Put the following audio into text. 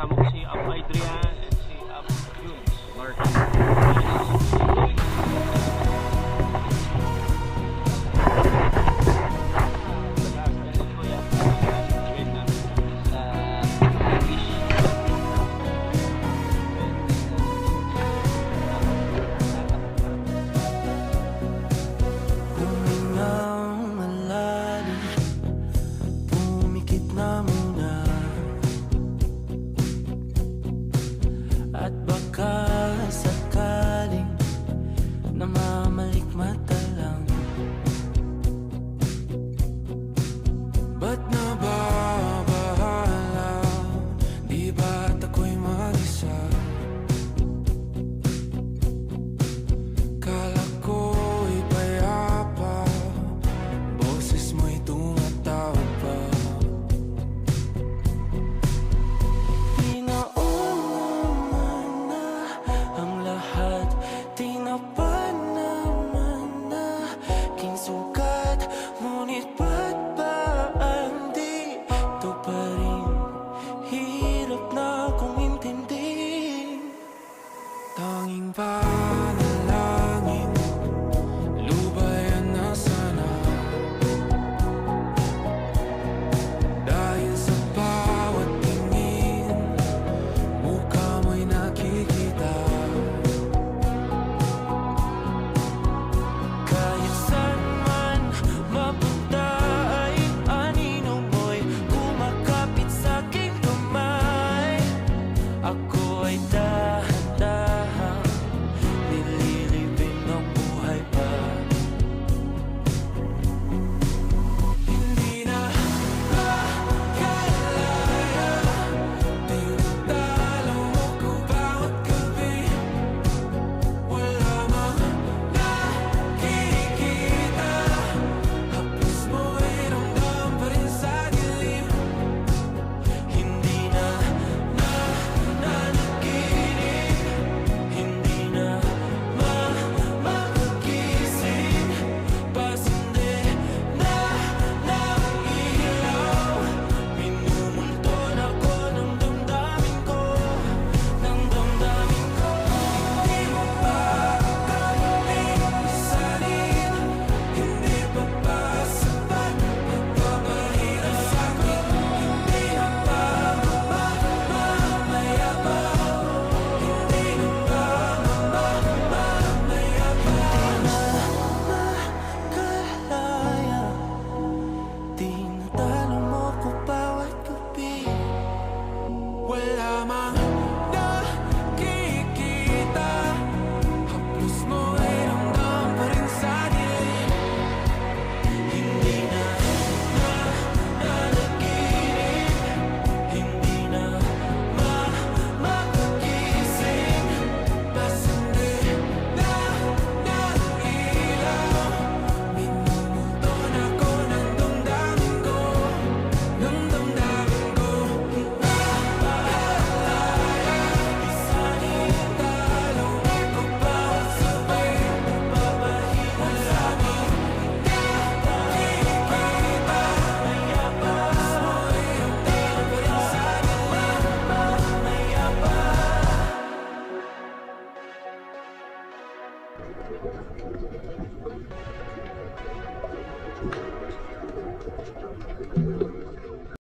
kasama ko si Up Adrian at si Up Jules Martin. At baka sakaling namamalikmata lang. Ba't nababahala? Di ba't ako'y mag-isa? Kala ko'y payapa, boses mo'y tumatawag pa. Tinapad naman na aking sukat, ngunit ba't ba andito pa rin? Hirap na kong intindihin. Tanging pa